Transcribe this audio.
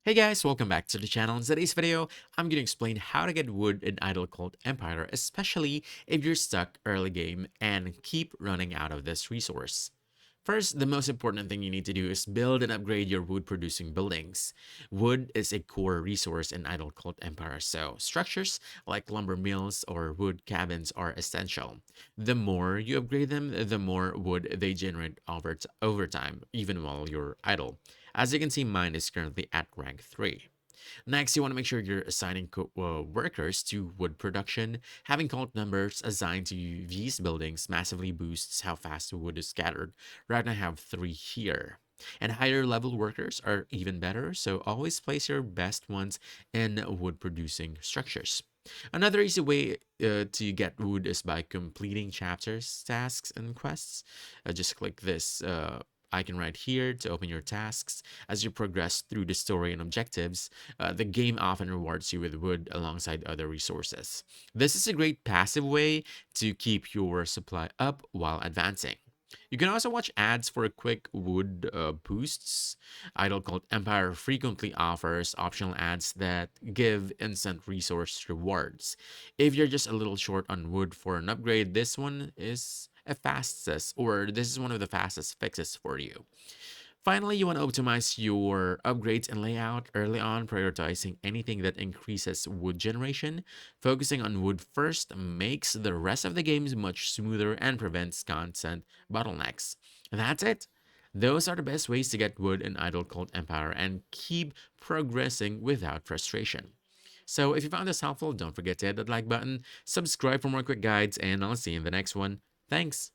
Hey guys, welcome back to the channel. In today's video, I'm going to explain how to get wood in Idle Cult Empire, especially if you're stuck early game and keep running out of this resource. First, the most important thing you need to do is build and upgrade your wood producing buildings. Wood is a core resource in Idle Cult Empire, so structures like lumber mills or wood cabins are essential. The more you upgrade them, the more wood they generate over time, even while you're idle. As you can see, mine is currently at rank 3. Next, you want to make sure you're assigning workers to wood production. Having cult numbers assigned to these buildings massively boosts how fast the wood is scattered. Right now, I have 3 here. And higher level workers are even better, so always place your best ones in wood producing structures. Another easy way to get wood is by completing chapters, tasks, and quests. Just click this icon right here to open your tasks. As you progress through the story and objectives, the game often rewards you with wood alongside other resources. This is a great passive way to keep your supply up while advancing. You can also watch ads for quick wood boosts. Idle Cult Empire frequently offers optional ads that give instant resource rewards. If you're just a little short on wood for an upgrade, this is one of the fastest fixes for you. Finally, you want to optimize your upgrades and layout early on, prioritizing anything that increases wood generation. Focusing on wood first makes the rest of the games much smoother and prevents content bottlenecks. And that's it. Those are the best ways to get wood in Idle Cult Empire and keep progressing without frustration. So if you found this helpful, don't forget to hit that like button, subscribe for more quick guides, and I'll see you in the next one. Thanks!